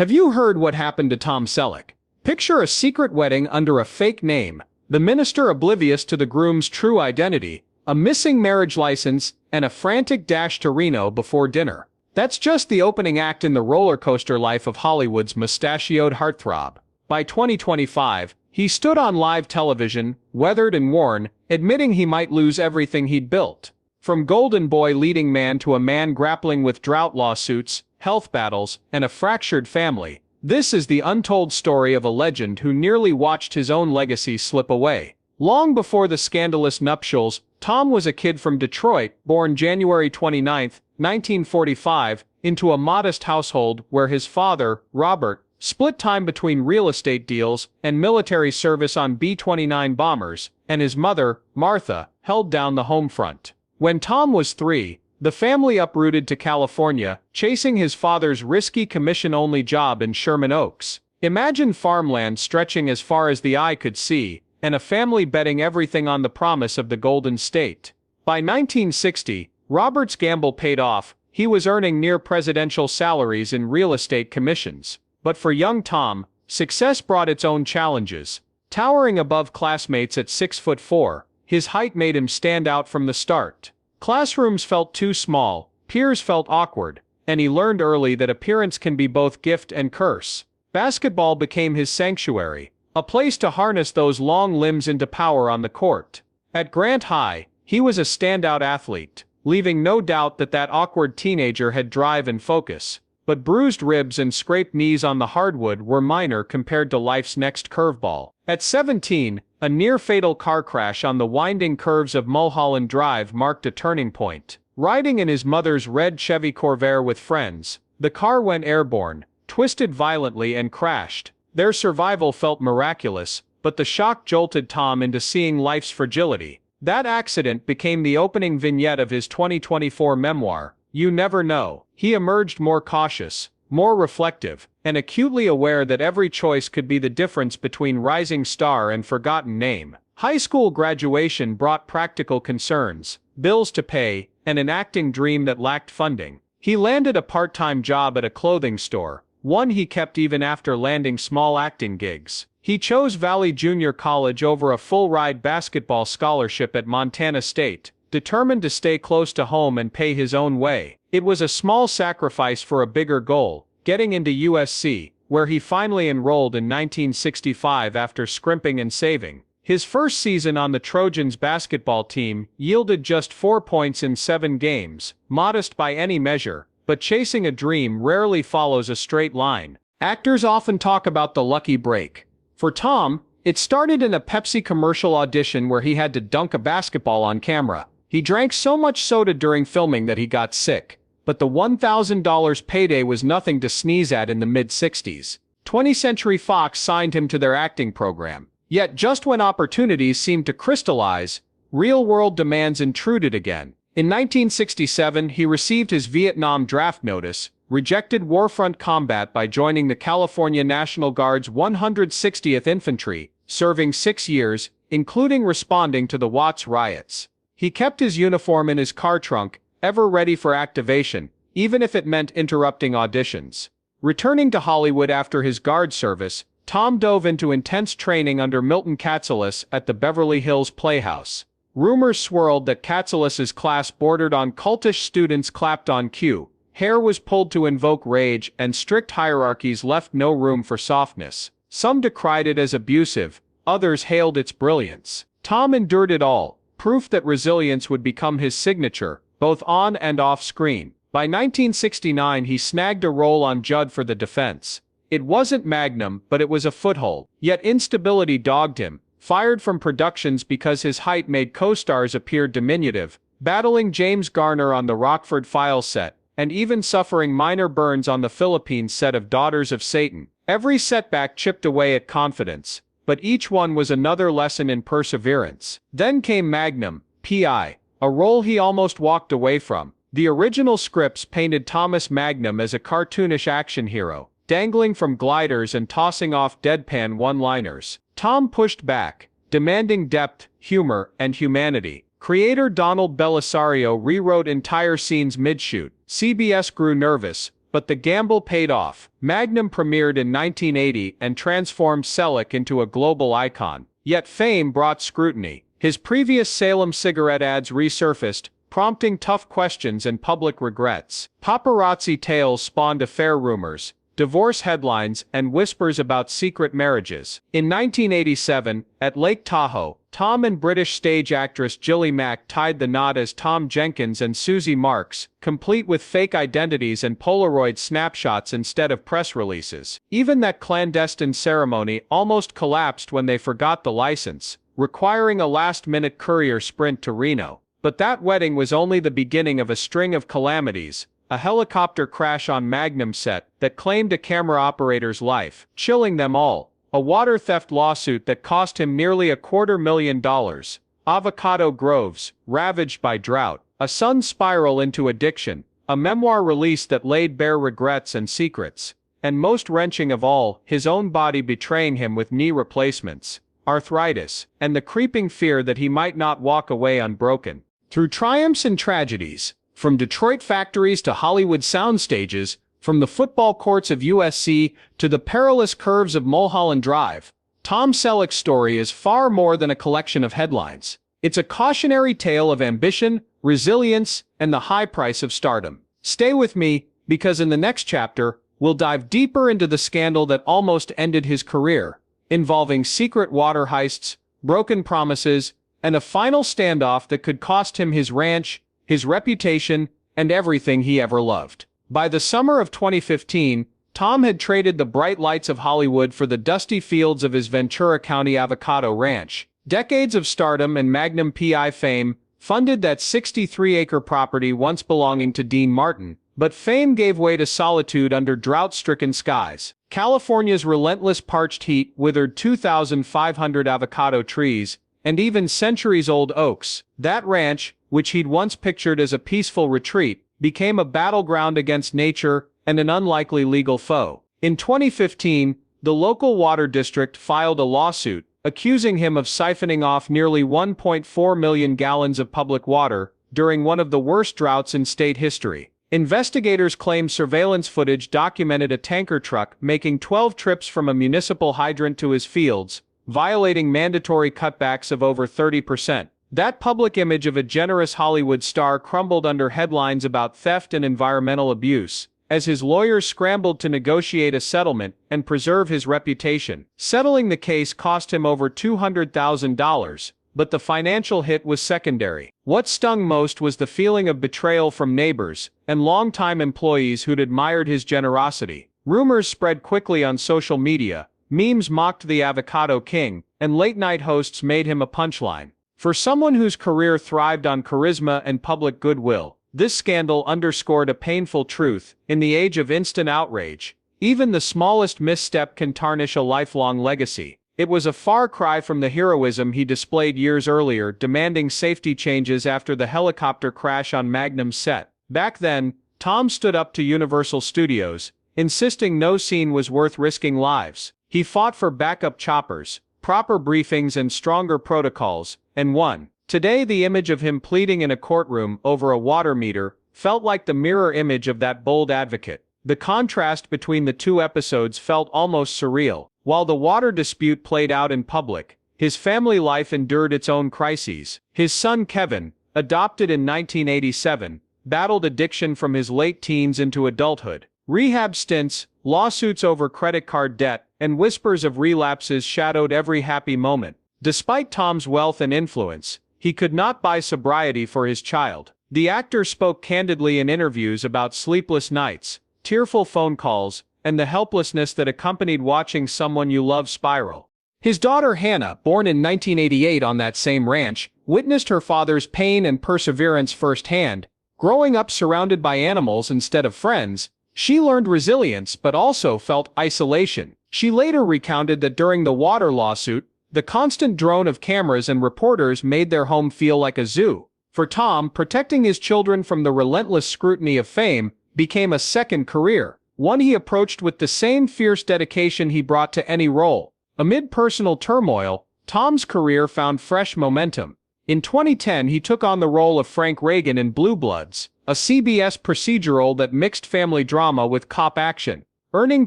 Have you heard what happened to Tom Selleck? Picture a secret wedding under a fake name, the minister oblivious to the groom's true identity, a missing marriage license, and a frantic dash to Reno before dinner. That's just the opening act in the roller coaster life of Hollywood's mustachioed heartthrob. By 2025, he stood on live television, weathered and worn, admitting he might lose everything he'd built. From golden boy leading man to a man grappling with drought lawsuits, health battles, and a fractured family, this is the untold story of a legend who nearly watched his own legacy slip away. Long before the scandalous nuptials, Tom was a kid from Detroit, born January 29, 1945, into a modest household where his father, Robert, split time between real estate deals and military service on B-29 bombers, and his mother, Martha, held down the home front. When Tom was 3, the family uprooted to California, chasing his father's risky commission-only job in Sherman Oaks. Imagine farmland stretching as far as the eye could see, and a family betting everything on the promise of the Golden State. By 1960, Robert's gamble paid off. He was earning near-presidential salaries in real estate commissions. But for young Tom, success brought its own challenges. Towering above classmates at 6'4", his height made him stand out from the start. Classrooms felt too small, peers felt awkward, and he learned early that appearance can be both gift and curse. Basketball became his sanctuary, a place to harness those long limbs into power on the court. At Grant High, he was a standout athlete, leaving no doubt that awkward teenager had drive and focus. But bruised ribs and scraped knees on the hardwood were minor compared to life's next curveball. At 17, a near-fatal car crash on the winding curves of Mulholland Drive marked a turning point. Riding in his mother's red Chevy Corvair with friends, the car went airborne, twisted violently and crashed. Their survival felt miraculous, but the shock jolted Tom into seeing life's fragility. That accident became the opening vignette of his 2024 memoir, You Never Know. He emerged more cautious, more reflective, and acutely aware that every choice could be the difference between rising star and forgotten name. High school graduation brought practical concerns, bills to pay, and an acting dream that lacked funding. He landed a part-time job at a clothing store, one he kept even after landing small acting gigs. He chose Valley Junior College over a full-ride basketball scholarship at Montana State, determined to stay close to home and pay his own way. It was a small sacrifice for a bigger goal, getting into USC, where he finally enrolled in 1965 after scrimping and saving. His first season on the Trojans basketball team yielded just 4 points in 7 games, modest by any measure, but chasing a dream rarely follows a straight line. Actors often talk about the lucky break. For Tom, it started in a Pepsi commercial audition where he had to dunk a basketball on camera. He drank so much soda during filming that he got sick, but the $1,000 payday was nothing to sneeze at in the mid-60s. 20th Century Fox signed him to their acting program. Yet just when opportunities seemed to crystallize, real-world demands intruded again. In 1967, he received his Vietnam draft notice, rejected warfront combat by joining the California National Guard's 160th Infantry, serving 6 years, including responding to the Watts riots. He kept his uniform in his car trunk, ever ready for activation, even if it meant interrupting auditions. Returning to Hollywood after his Guard service, Tom dove into intense training under Milton Katselas at the Beverly Hills Playhouse. Rumors swirled that Katselas's class bordered on cultish students clapped on cue, hair was pulled to invoke rage, and strict hierarchies left no room for softness. Some decried it as abusive, others hailed its brilliance. Tom endured it all, proof that resilience would become his signature, both on and off screen. By 1969 he snagged a role on Judd for the Defense. It wasn't Magnum, but it was a foothold. Yet instability dogged him, fired from productions because his height made co-stars appear diminutive, battling James Garner on the Rockford Files set, and even suffering minor burns on the Philippines set of Daughters of Satan. Every setback chipped away at confidence, but each one was another lesson in perseverance. Then came Magnum P.I., a role he almost walked away from. The original scripts painted Thomas Magnum as a cartoonish action hero, dangling from gliders and tossing off deadpan one-liners. Tom pushed back, demanding depth, humor, and humanity. Creator Donald Belisario rewrote entire scenes mid-shoot. CBS grew nervous, but the gamble paid off. Magnum premiered in 1980 and transformed Selleck into a global icon. Yet fame brought scrutiny. His previous Salem cigarette ads resurfaced, prompting tough questions and public regrets. Paparazzi tales spawned affair rumors, divorce headlines, and whispers about secret marriages. In 1987, at Lake Tahoe, Tom and British stage actress Gilly Mack tied the knot as Tom Jenkins and Susie Marks, complete with fake identities and Polaroid snapshots instead of press releases. Even that clandestine ceremony almost collapsed when they forgot the license, requiring a last-minute courier sprint to Reno. But that wedding was only the beginning of a string of calamities. A helicopter crash on Magnum set that claimed a camera operator's life, chilling them all. A water theft lawsuit that cost him nearly $250,000. Avocado groves, ravaged by drought. A son's spiral into addiction. A memoir release that laid bare regrets and secrets. And most wrenching of all, his own body betraying him with knee replacements, arthritis, and the creeping fear that he might not walk away unbroken. Through triumphs and tragedies, from Detroit factories to Hollywood soundstages, from the football courts of USC to the perilous curves of Mulholland Drive, Tom Selleck's story is far more than a collection of headlines. It's a cautionary tale of ambition, resilience, and the high price of stardom. Stay with me, because in the next chapter, we'll dive deeper into the scandal that almost ended his career, involving secret water heists, broken promises, and a final standoff that could cost him his ranch, his reputation, and everything he ever loved. By the summer of 2015, Tom had traded the bright lights of Hollywood for the dusty fields of his Ventura County avocado ranch. Decades of stardom and Magnum P.I. fame funded that 63-acre property once belonging to Dean Martin, but fame gave way to solitude under drought-stricken skies. California's relentless parched heat withered 2,500 avocado trees, and even centuries-old oaks. That ranch, which he'd once pictured as a peaceful retreat, became a battleground against nature and an unlikely legal foe. In 2015, the local water district filed a lawsuit, accusing him of siphoning off nearly 1.4 million gallons of public water during one of the worst droughts in state history. Investigators claim surveillance footage documented a tanker truck making 12 trips from a municipal hydrant to his fields, violating mandatory cutbacks of over 30%. That public image of a generous Hollywood star crumbled under headlines about theft and environmental abuse, as his lawyers scrambled to negotiate a settlement and preserve his reputation. Settling the case cost him over $200,000, but the financial hit was secondary. What stung most was the feeling of betrayal from neighbors and longtime employees who'd admired his generosity. Rumors spread quickly on social media, memes mocked the Avocado King, and late-night hosts made him a punchline. For someone whose career thrived on charisma and public goodwill, this scandal underscored a painful truth. In the age of instant outrage, even the smallest misstep can tarnish a lifelong legacy. It was a far cry from the heroism he displayed years earlier, demanding safety changes after the helicopter crash on Magnum's set. Back then, Tom stood up to Universal Studios, insisting no scene was worth risking lives. He fought for backup choppers, proper briefings, and stronger protocols, and won. Today, the image of him pleading in a courtroom over a water meter felt like the mirror image of that bold advocate. The contrast between the two episodes felt almost surreal. While the water dispute played out in public, his family life endured its own crises. His son Kevin, adopted in 1987, battled addiction from his late teens into adulthood. Rehab stints, lawsuits over credit card debt, and whispers of relapses shadowed every happy moment. Despite Tom's wealth and influence, he could not buy sobriety for his child. The actor spoke candidly in interviews about sleepless nights, tearful phone calls, and the helplessness that accompanied watching someone you love spiral. His daughter Hannah, born in 1988 on that same ranch, witnessed her father's pain and perseverance firsthand. Growing up surrounded by animals instead of friends, she learned resilience but also felt isolation. She later recounted that during the water lawsuit, the constant drone of cameras and reporters made their home feel like a zoo. For Tom, protecting his children from the relentless scrutiny of fame became a second career, one he approached with the same fierce dedication he brought to any role. Amid personal turmoil, Tom's career found fresh momentum. In 2010, he took on the role of Frank Reagan in Blue Bloods, a CBS procedural that mixed family drama with cop action. Earning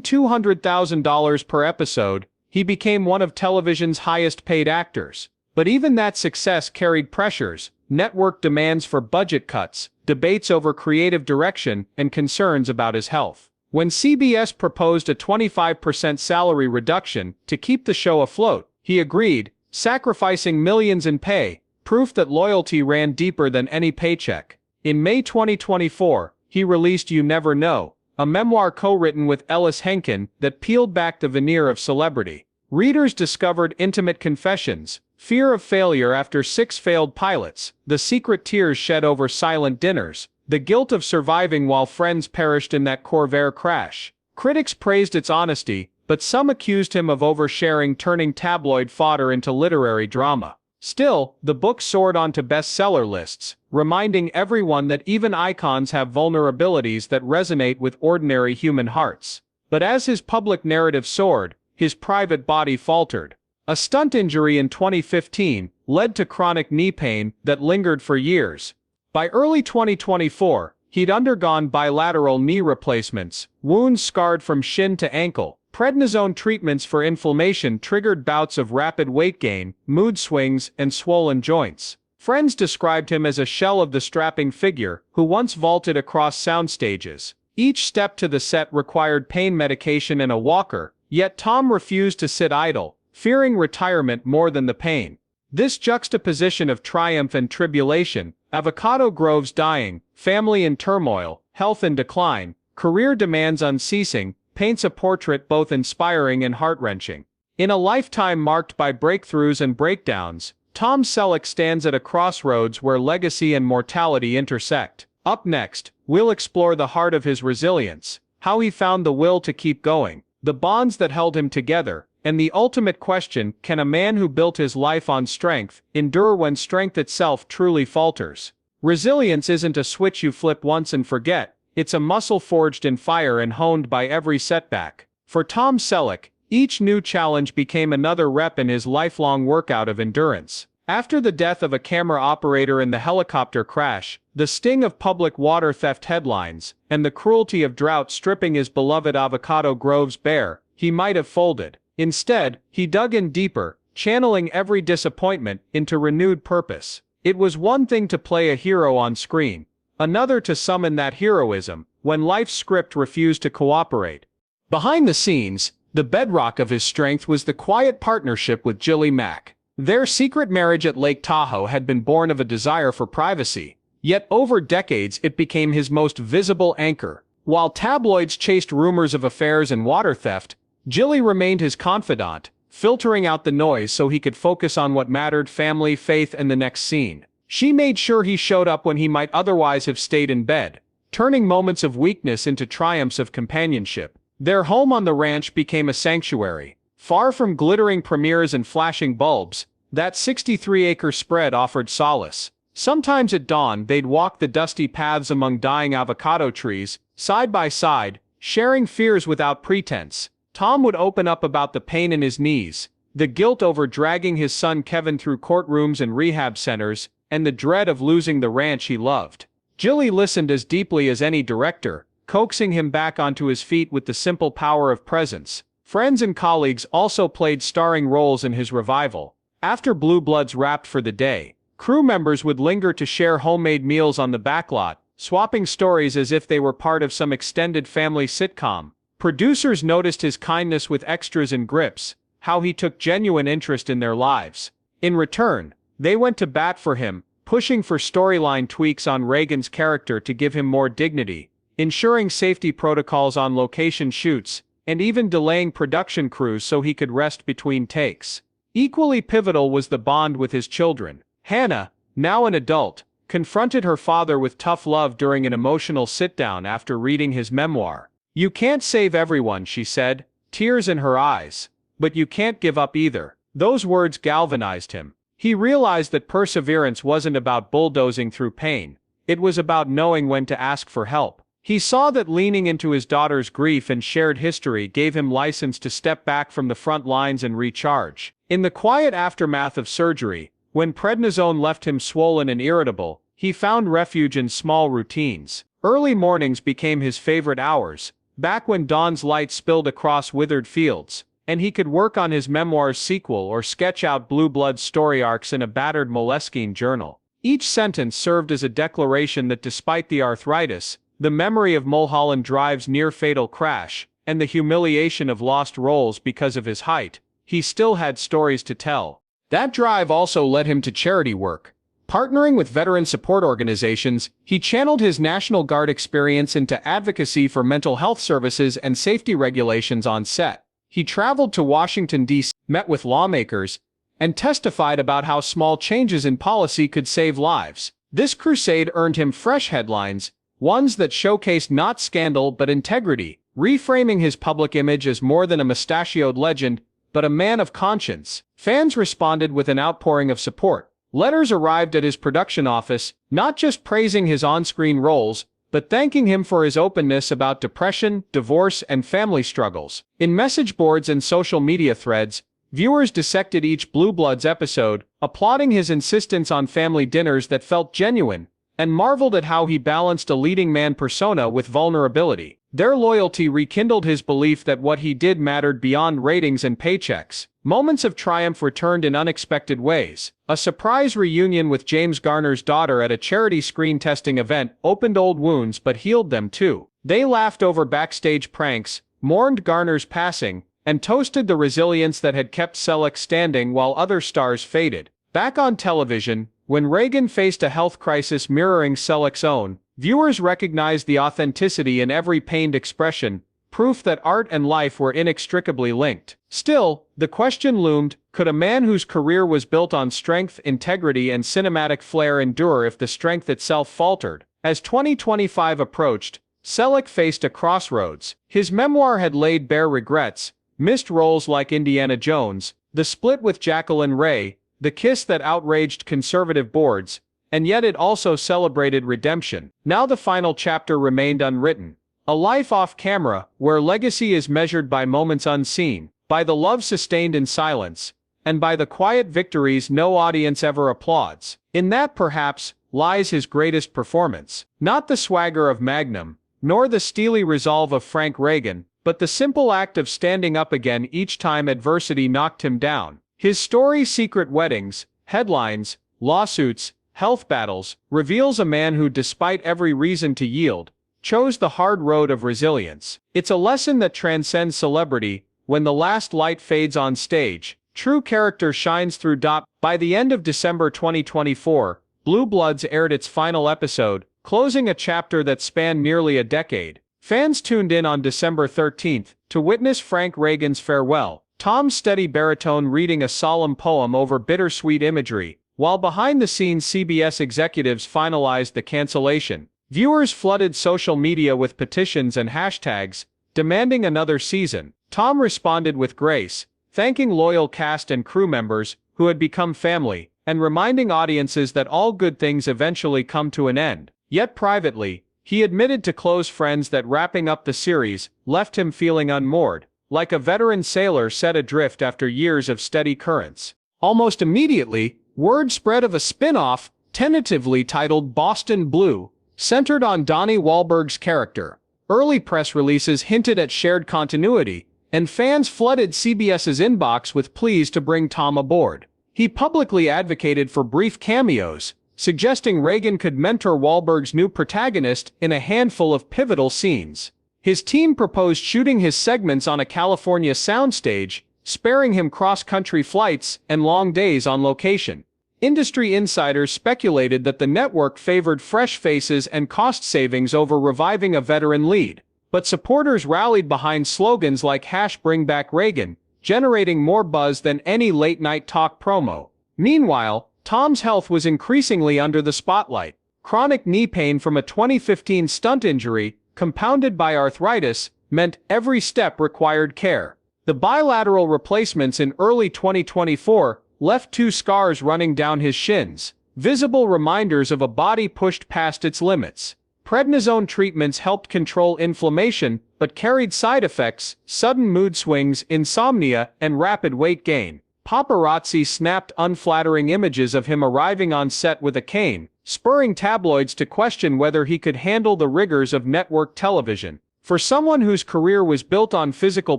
$200,000 per episode, he became one of television's highest-paid actors. But even that success carried pressures: network demands for budget cuts, debates over creative direction, and concerns about his health. When CBS proposed a 25% salary reduction to keep the show afloat, he agreed, sacrificing millions in pay, proof that loyalty ran deeper than any paycheck. In May 2024, he released You Never Know, a memoir co-written with Ellis Henkin that peeled back the veneer of celebrity. Readers discovered intimate confessions, fear of failure after 6 failed pilots, the secret tears shed over silent dinners, the guilt of surviving while friends perished in that Corvair crash. Critics praised its honesty, but some accused him of oversharing, turning tabloid fodder into literary drama. Still, the book soared onto bestseller lists, reminding everyone that even icons have vulnerabilities that resonate with ordinary human hearts. But as his public narrative soared, his private body faltered. A stunt injury in 2015 led to chronic knee pain that lingered for years. By early 2024, he'd undergone bilateral knee replacements, wounds scarred from shin to ankle. Prednisone treatments for inflammation triggered bouts of rapid weight gain, mood swings, and swollen joints. Friends described him as a shell of the strapping figure who once vaulted across sound stages. Each step to the set required pain medication and a walker, yet Tom refused to sit idle, fearing retirement more than the pain. This juxtaposition of triumph and tribulation, avocado groves dying, family in turmoil, health in decline, career demands unceasing, paints a portrait both inspiring and heart-wrenching. In a lifetime marked by breakthroughs and breakdowns, Tom Selleck stands at a crossroads where legacy and mortality intersect. Up next, we'll explore the heart of his resilience, how he found the will to keep going, the bonds that held him together, and the ultimate question: can a man who built his life on strength endure when strength itself truly falters? Resilience isn't a switch you flip once and forget. It's a muscle forged in fire and honed by every setback. For Tom Selleck, each new challenge became another rep in his lifelong workout of endurance. After the death of a camera operator in the helicopter crash, the sting of public water theft headlines, and the cruelty of drought stripping his beloved avocado groves bare, he might have folded. Instead, he dug in deeper, channeling every disappointment into renewed purpose. It was one thing to play a hero on screen, another to summon that heroism when life's script refused to cooperate. Behind the scenes, the bedrock of his strength was the quiet partnership with Jilly Mack. Their secret marriage at Lake Tahoe had been born of a desire for privacy, yet over decades it became his most visible anchor. While tabloids chased rumors of affairs and water theft, Jilly remained his confidant, filtering out the noise so he could focus on what mattered: family, faith, and the next scene. She made sure he showed up when he might otherwise have stayed in bed, turning moments of weakness into triumphs of companionship. Their home on the ranch became a sanctuary. Far from glittering premieres and flashing bulbs, that 63-acre spread offered solace. Sometimes at dawn they'd walk the dusty paths among dying avocado trees, side by side, sharing fears without pretense. Tom would open up about the pain in his knees, the guilt over dragging his son Kevin through courtrooms and rehab centers, and the dread of losing the ranch he loved. Jilly listened as deeply as any director, coaxing him back onto his feet with the simple power of presence. Friends and colleagues also played starring roles in his revival. After Blue Bloods wrapped for the day, crew members would linger to share homemade meals on the backlot, swapping stories as if they were part of some extended family sitcom. Producers noticed his kindness with extras and grips, how he took genuine interest in their lives. In return, they went to bat for him, pushing for storyline tweaks on Reagan's character to give him more dignity, ensuring safety protocols on location shoots, and even delaying production crews so he could rest between takes. Equally pivotal was the bond with his children. Hannah, now an adult, confronted her father with tough love during an emotional sit-down after reading his memoir. "You can't save everyone," she said, tears in her eyes. "But you can't give up either." Those words galvanized him. He realized that perseverance wasn't about bulldozing through pain. It was about knowing when to ask for help. He saw that leaning into his daughter's grief and shared history gave him license to step back from the front lines and recharge. In the quiet aftermath of surgery, when prednisone left him swollen and irritable, he found refuge in small routines. Early mornings became his favorite hours, back when dawn's light spilled across withered fields, and he could work on his memoir's sequel or sketch out Blue Blood story arcs in a battered Moleskine journal. Each sentence served as a declaration that despite the arthritis, the memory of Mulholland Drive's near-fatal crash, and the humiliation of lost roles because of his height, he still had stories to tell. That drive also led him to charity work. Partnering with veteran support organizations, he channeled his National Guard experience into advocacy for mental health services and safety regulations on set. He traveled to Washington, D.C., met with lawmakers, and testified about how small changes in policy could save lives. This crusade earned him fresh headlines, ones that showcased not scandal but integrity, reframing his public image as more than a mustachioed legend, but a man of conscience. Fans responded with an outpouring of support. Letters arrived at his production office, not just praising his on-screen roles, but thanking him for his openness about depression, divorce, and family struggles. In message boards and social media threads, viewers dissected each Blue Bloods episode, applauding his insistence on family dinners that felt genuine, and marveled at how he balanced a leading man persona with vulnerability. Their loyalty rekindled his belief that what he did mattered beyond ratings and paychecks. Moments of triumph returned in unexpected ways. A surprise reunion with James Garner's daughter at a charity screen testing event opened old wounds but healed them too. They laughed over backstage pranks, mourned Garner's passing, and toasted the resilience that had kept Selleck standing while other stars faded. Back on television, when Reagan faced a health crisis mirroring Selleck's own, viewers recognized the authenticity in every pained expression, proof that art and life were inextricably linked. Still, the question loomed, could a man whose career was built on strength, integrity, and cinematic flair endure if the strength itself faltered? As 2025 approached, Selleck faced a crossroads. His memoir had laid bare regrets, missed roles like Indiana Jones, the split with Jacqueline Ray, the kiss that outraged conservative boards, and yet it also celebrated redemption. Now the final chapter remained unwritten. A life off camera, where legacy is measured by moments unseen, by the love sustained in silence, and by the quiet victories no audience ever applauds. In that perhaps lies his greatest performance. Not the swagger of Magnum, nor the steely resolve of Frank Reagan, but the simple act of standing up again each time adversity knocked him down. His story, Secret Weddings, headlines, lawsuits, health battles, reveals a man who, despite every reason to yield, chose the hard road of resilience. It's a lesson that transcends celebrity. When the last light fades on stage, true character shines through. By the end of December 2024, Blue Bloods aired its final episode, closing a chapter that spanned nearly a decade. Fans tuned in on December 13th to witness Frank Reagan's farewell, Tom's steady baritone reading a solemn poem over bittersweet imagery, while behind-the-scenes CBS executives finalized the cancellation. Viewers flooded social media with petitions and hashtags, demanding another season. Tom responded with grace, thanking loyal cast and crew members who had become family, and reminding audiences that all good things eventually come to an end. Yet privately, he admitted to close friends that wrapping up the series left him feeling unmoored, like a veteran sailor set adrift after years of steady currents. Almost immediately, word spread of a spin-off, tentatively titled Boston Blue, centered on Donnie Wahlberg's character. Early press releases hinted at shared continuity, and fans flooded CBS's inbox with pleas to bring Tom aboard. He publicly advocated for brief cameos, suggesting Reagan could mentor Wahlberg's new protagonist in a handful of pivotal scenes. His team proposed shooting his segments on a California soundstage, sparing him cross-country flights and long days on location. Industry insiders speculated that the network favored fresh faces and cost savings over reviving a veteran lead, but supporters rallied behind slogans like #BringBackReagan, generating more buzz than any late-night talk promo. Meanwhile, Tom's health was increasingly under the spotlight. Chronic knee pain from a 2015 stunt injury, compounded by arthritis, meant every step required care. The bilateral replacements in early 2024 left 2 scars running down his shins, visible reminders of a body pushed past its limits. Prednisone treatments helped control inflammation, but carried side effects, sudden mood swings, insomnia, and rapid weight gain. Paparazzi snapped unflattering images of him arriving on set with a cane, spurring tabloids to question whether he could handle the rigors of network television. For someone whose career was built on physical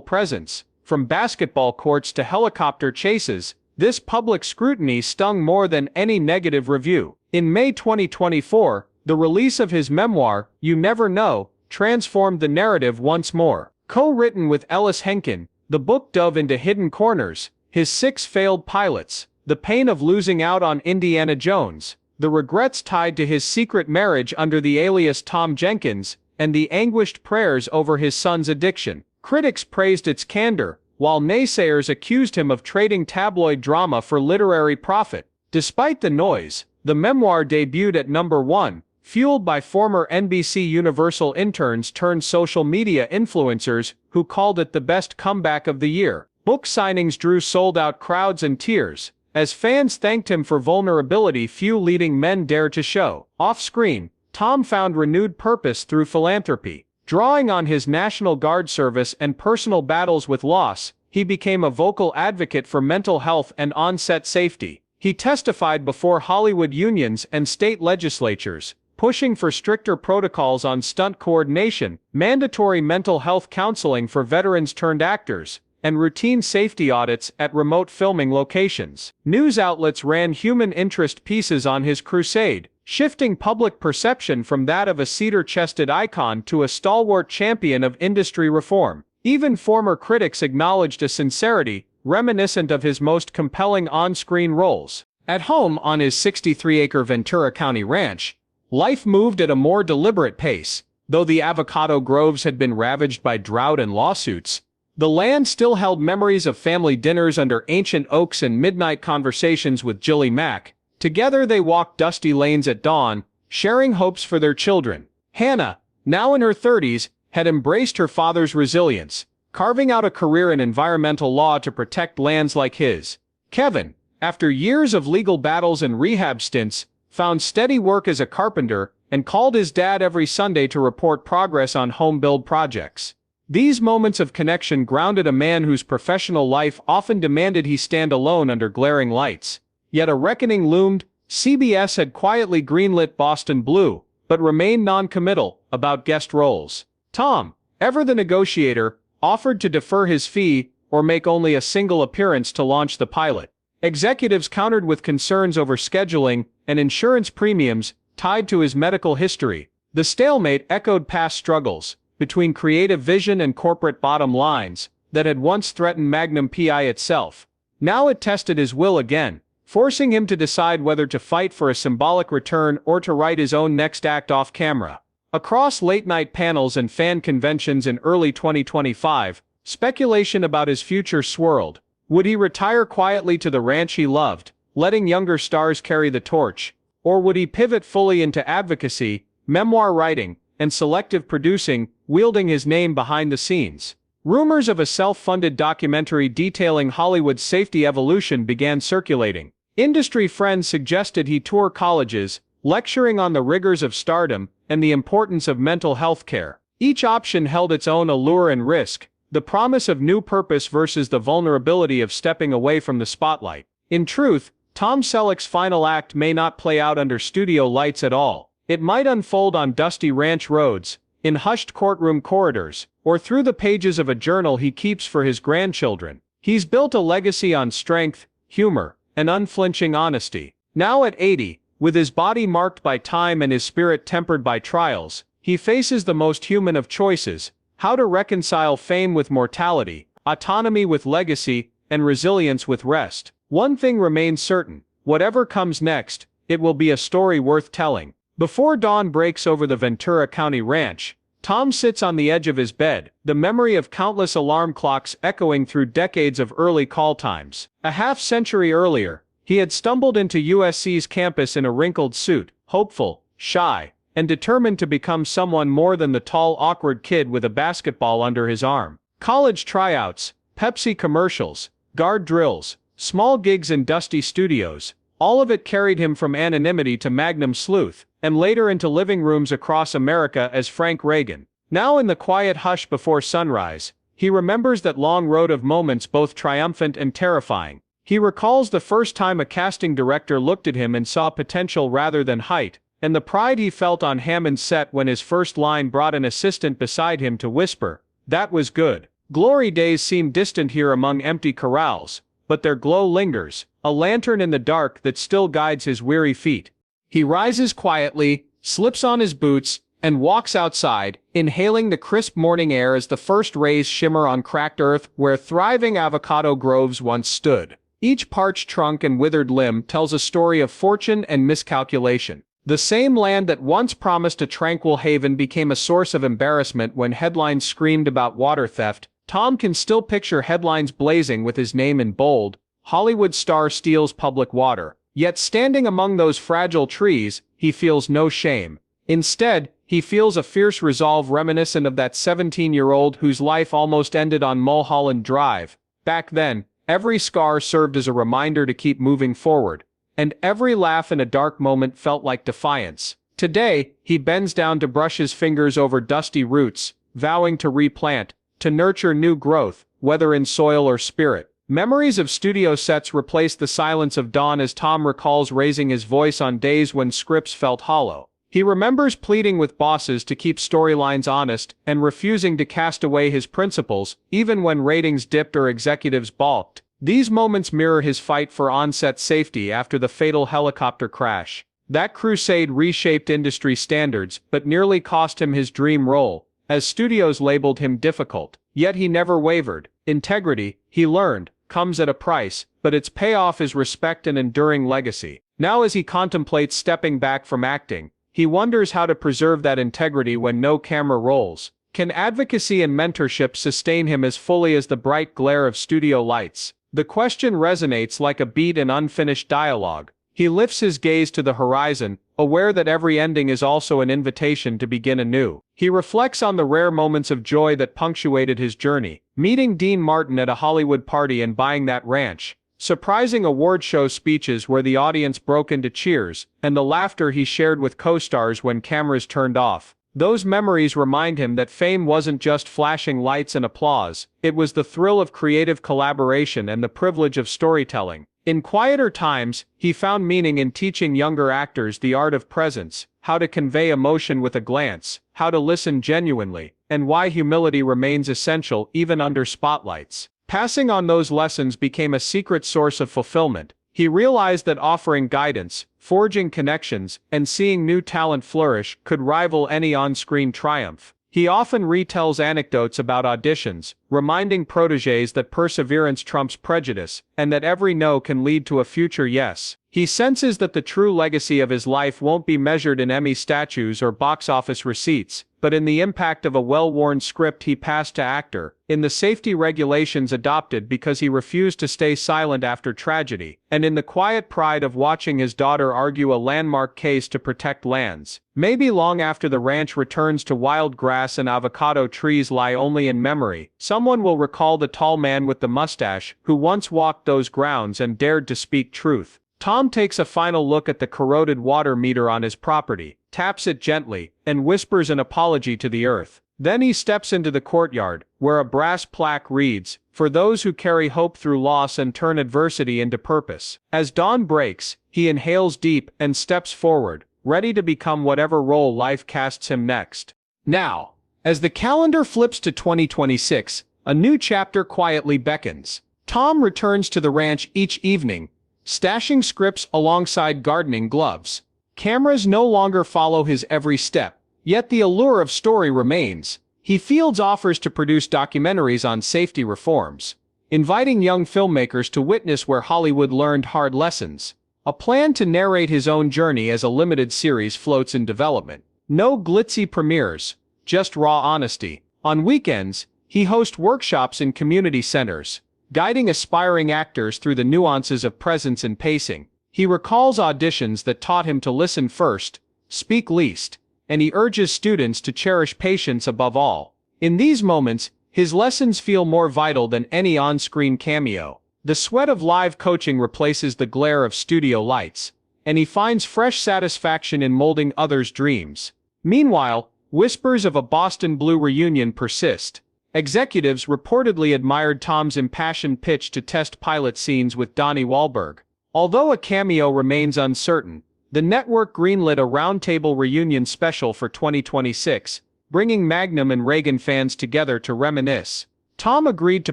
presence, from basketball courts to helicopter chases, this public scrutiny stung more than any negative review. In May 2024, the release of his memoir, You Never Know, transformed the narrative once more. Co-written with Ellis Henkin, the book dove into hidden corners, his 6 failed pilots, the pain of losing out on Indiana Jones, the regrets tied to his secret marriage under the alias Tom Jenkins, and the anguished prayers over his son's addiction. Critics praised its candor, while naysayers accused him of trading tabloid drama for literary profit. Despite the noise, the memoir debuted at #1, fueled by former NBC Universal interns turned social media influencers who called it the best comeback of the year. Book signings drew sold-out crowds and tears, as fans thanked him for vulnerability few leading men dare to show. Off-screen, Tom found renewed purpose through philanthropy. Drawing on his National Guard service and personal battles with loss, he became a vocal advocate for mental health and on-set safety. He testified before Hollywood unions and state legislatures, pushing for stricter protocols on stunt coordination, mandatory mental health counseling for veterans-turned-actors, and routine safety audits at remote filming locations. News outlets ran human interest pieces on his crusade, shifting public perception from that of a cedar-chested icon to a stalwart champion of industry reform. Even former critics acknowledged a sincerity reminiscent of his most compelling on-screen roles. At home on his 63-acre Ventura County ranch, life moved at a more deliberate pace. Though the avocado groves had been ravaged by drought and lawsuits, the land still held memories of family dinners under ancient oaks and midnight conversations with Jilly Mack. Together they walked dusty lanes at dawn, sharing hopes for their children. Hannah, now in her 30s, had embraced her father's resilience, carving out a career in environmental law to protect lands like his. Kevin, after years of legal battles and rehab stints, found steady work as a carpenter, and called his dad every Sunday to report progress on home build projects. These moments of connection grounded a man whose professional life often demanded he stand alone under glaring lights. Yet a reckoning loomed. CBS had quietly greenlit Boston Blue, but remained non-committal about guest roles. Tom, ever the negotiator, offered to defer his fee or make only a single appearance to launch the pilot. Executives countered with concerns over scheduling and insurance premiums tied to his medical history. The stalemate echoed past struggles between creative vision and corporate bottom lines that had once threatened Magnum P.I. itself. Now it tested his will again, forcing him to decide whether to fight for a symbolic return or to write his own next act off camera. Across late-night panels and fan conventions in early 2025, speculation about his future swirled. Would he retire quietly to the ranch he loved, letting younger stars carry the torch? Or would he pivot fully into advocacy, memoir writing, and selective producing, wielding his name behind the scenes? Rumors of a self-funded documentary detailing Hollywood's safety evolution began circulating. Industry friends suggested he tour colleges, lecturing on the rigors of stardom and the importance of mental health care. Each option held its own allure and risk, the promise of new purpose versus the vulnerability of stepping away from the spotlight. In truth, Tom Selleck's final act may not play out under studio lights at all. It might unfold on dusty ranch roads, in hushed courtroom corridors, or through the pages of a journal he keeps for his grandchildren. He's built a legacy on strength, humor, and unflinching honesty. Now at 80, with his body marked by time and his spirit tempered by trials, he faces the most human of choices: how to reconcile fame with mortality, autonomy with legacy, and resilience with rest. One thing remains certain: whatever comes next, it will be a story worth telling. Before dawn breaks over the Ventura County ranch, Tom sits on the edge of his bed, the memory of countless alarm clocks echoing through decades of early call times. A half-century earlier, he had stumbled into USC's campus in a wrinkled suit, hopeful, shy, and determined to become someone more than the tall, awkward kid with a basketball under his arm. College tryouts, Pepsi commercials, guard drills, small gigs in dusty studios, all of it carried him from anonymity to Magnum sleuth, and later into living rooms across America as Frank Reagan. Now in the quiet hush before sunrise, he remembers that long road of moments both triumphant and terrifying. He recalls the first time a casting director looked at him and saw potential rather than height, and the pride he felt on Hammond's set when his first line brought an assistant beside him to whisper, "That was good." Glory days seem distant here among empty corrals, but their glow lingers, a lantern in the dark that still guides his weary feet. He rises quietly, slips on his boots, and walks outside, inhaling the crisp morning air as the first rays shimmer on cracked earth where thriving avocado groves once stood. Each parched trunk and withered limb tells a story of fortune and miscalculation. The same land that once promised a tranquil haven became a source of embarrassment when headlines screamed about water theft. Tom can still picture headlines blazing with his name in bold, "Hollywood star steals public water." Yet standing among those fragile trees, he feels no shame. Instead, he feels a fierce resolve reminiscent of that 17-year-old whose life almost ended on Mulholland Drive. Back then, every scar served as a reminder to keep moving forward, and every laugh in a dark moment felt like defiance. Today, he bends down to brush his fingers over dusty roots, vowing to replant, to nurture new growth, whether in soil or spirit. Memories of studio sets replace the silence of dawn as Tom recalls raising his voice on days when scripts felt hollow. He remembers pleading with bosses to keep storylines honest and refusing to cast away his principles, even when ratings dipped or executives balked. These moments mirror his fight for on-set safety after the fatal helicopter crash. That crusade reshaped industry standards but nearly cost him his dream role, as studios labeled him difficult. Yet he never wavered. Integrity, he learned, comes at a price, but its payoff is respect and enduring legacy. Now as he contemplates stepping back from acting, he wonders how to preserve that integrity when no camera rolls. Can advocacy and mentorship sustain him as fully as the bright glare of studio lights? The question resonates like a beat in unfinished dialogue. He lifts his gaze to the horizon, aware that every ending is also an invitation to begin anew. He reflects on the rare moments of joy that punctuated his journey, meeting Dean Martin at a Hollywood party and buying that ranch, surprising award show speeches where the audience broke into cheers, and the laughter he shared with co-stars when cameras turned off. Those memories remind him that fame wasn't just flashing lights and applause, it was the thrill of creative collaboration and the privilege of storytelling. In quieter times, he found meaning in teaching younger actors the art of presence, how to convey emotion with a glance, how to listen genuinely, and why humility remains essential even under spotlights. Passing on those lessons became a secret source of fulfillment. He realized that offering guidance, forging connections, and seeing new talent flourish could rival any on-screen triumph. He often retells anecdotes about auditions, reminding protégés that perseverance trumps prejudice, and that every no can lead to a future yes. He senses that the true legacy of his life won't be measured in Emmy statues or box office receipts, but in the impact of a well-worn script he passed to actor, in the safety regulations adopted because he refused to stay silent after tragedy, and in the quiet pride of watching his daughter argue a landmark case to protect lands. Maybe long after the ranch returns to wild grass and avocado trees lie only in memory, someone will recall the tall man with the mustache who once walked those grounds and dared to speak truth. Tom takes a final look at the corroded water meter on his property, taps it gently, and whispers an apology to the earth. Then he steps into the courtyard, where a brass plaque reads, "For those who carry hope through loss and turn adversity into purpose." As dawn breaks, he inhales deep and steps forward, ready to become whatever role life casts him next. Now, as the calendar flips to 2026, a new chapter quietly beckons. Tom returns to the ranch each evening, stashing scripts alongside gardening gloves. Cameras no longer follow his every step, yet the allure of story remains. He fields offers to produce documentaries on safety reforms, inviting young filmmakers to witness where Hollywood learned hard lessons. A plan to narrate his own journey as a limited series floats in development. No glitzy premieres, just raw honesty. On weekends, he hosts workshops in community centers, guiding aspiring actors through the nuances of presence and pacing. He recalls auditions that taught him to listen first, speak least, and he urges students to cherish patience above all. In these moments, his lessons feel more vital than any on-screen cameo. The sweat of live coaching replaces the glare of studio lights, and he finds fresh satisfaction in molding others' dreams. Meanwhile, whispers of a Boston Blue reunion persist, Executives reportedly admired Tom's impassioned pitch to test pilot scenes with Donnie Wahlberg. Although a cameo remains uncertain, the network greenlit a roundtable reunion special for 2026, bringing Magnum and Reagan fans together to reminisce. Tom agreed to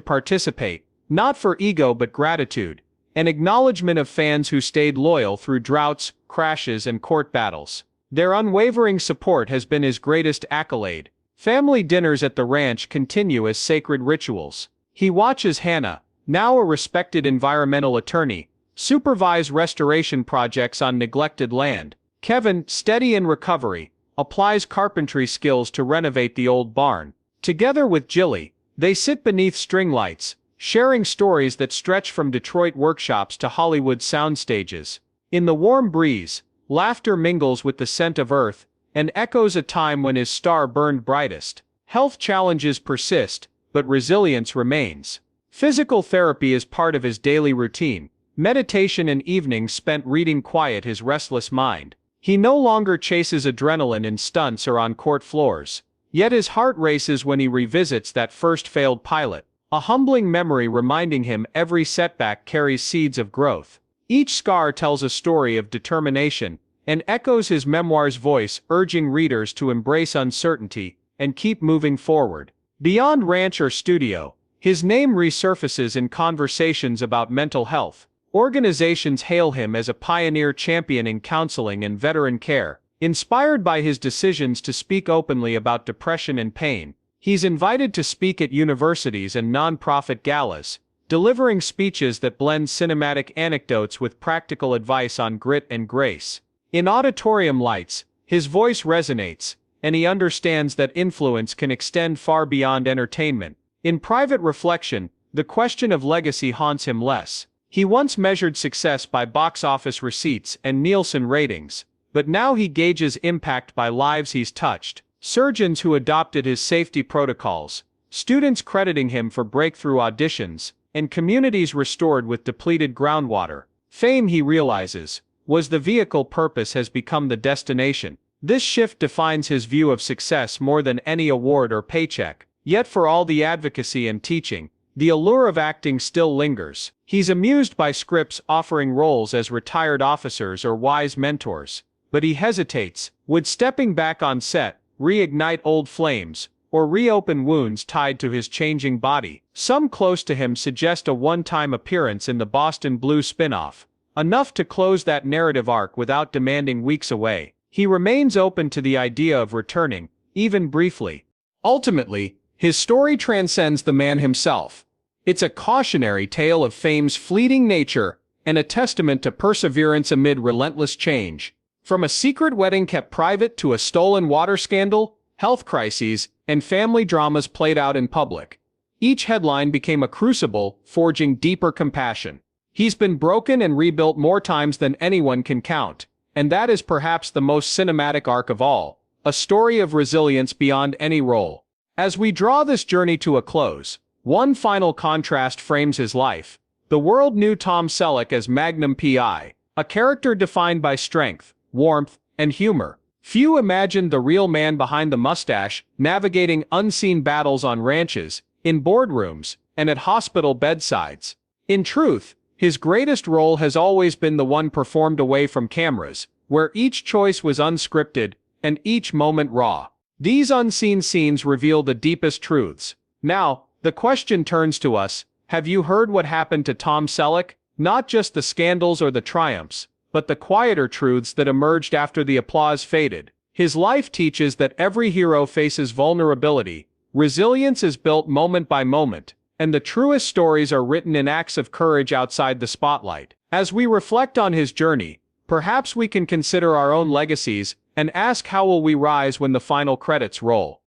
participate, not for ego but gratitude, an acknowledgement of fans who stayed loyal through droughts, crashes, and court battles. Their unwavering support has been his greatest accolade. Family dinners at the ranch continue as sacred rituals. He watches Hannah, now a respected environmental attorney, supervise restoration projects on neglected land. Kevin, steady in recovery, applies carpentry skills to renovate the old barn. Together with Jilly, they sit beneath string lights, sharing stories that stretch from Detroit workshops to Hollywood soundstages. In the warm breeze, laughter mingles with the scent of earth, and echoes a time when his star burned brightest. Health challenges persist, but resilience remains. Physical therapy is part of his daily routine. Meditation and evenings spent reading quiet his restless mind. He no longer chases adrenaline in stunts or on court floors. Yet his heart races when he revisits that first failed pilot, a humbling memory reminding him every setback carries seeds of growth. Each scar tells a story of determination, and echoes his memoir's voice urging readers to embrace uncertainty and keep moving forward. Beyond ranch or studio, his name resurfaces in conversations about mental health. Organizations hail him as a pioneer championing counseling and veteran care. Inspired by his decisions to speak openly about depression and pain, he's invited to speak at universities and nonprofit galas, delivering speeches that blend cinematic anecdotes with practical advice on grit and grace. In auditorium lights, his voice resonates, and he understands that influence can extend far beyond entertainment. In private reflection, the question of legacy haunts him less. He once measured success by box office receipts and Nielsen ratings, but now he gauges impact by lives he's touched. Surgeons who adopted his safety protocols, students crediting him for breakthrough auditions, and communities restored with depleted groundwater. Fame, he realizes, was the vehicle. Purpose has become the destination. This shift defines his view of success more than any award or paycheck. Yet for all the advocacy and teaching, the allure of acting still lingers. He's amused by scripts offering roles as retired officers or wise mentors, but he hesitates. Would stepping back on set reignite old flames, or reopen wounds tied to his changing body? Some close to him suggest a one-time appearance in the Boston Blue spin-off, enough to close that narrative arc without demanding weeks away. He remains open to the idea of returning, even briefly. Ultimately, his story transcends the man himself. It's a cautionary tale of fame's fleeting nature, and a testament to perseverance amid relentless change. From a secret wedding kept private to a stolen water scandal, health crises, and family dramas played out in public, each headline became a crucible, forging deeper compassion. He's been broken and rebuilt more times than anyone can count, and that is perhaps the most cinematic arc of all, a story of resilience beyond any role. As we draw this journey to a close, one final contrast frames his life. The world knew Tom Selleck as Magnum P.I., a character defined by strength, warmth, and humor. Few imagined the real man behind the mustache, navigating unseen battles on ranches, in boardrooms, and at hospital bedsides. In truth, his greatest role has always been the one performed away from cameras, where each choice was unscripted, and each moment raw. These unseen scenes reveal the deepest truths. Now, the question turns to us: have you heard what happened to Tom Selleck? Not just the scandals or the triumphs, but the quieter truths that emerged after the applause faded. His life teaches that every hero faces vulnerability, resilience is built moment by moment, and the truest stories are written in acts of courage outside the spotlight. As we reflect on his journey, perhaps we can consider our own legacies, and ask how will we rise when the final credits roll.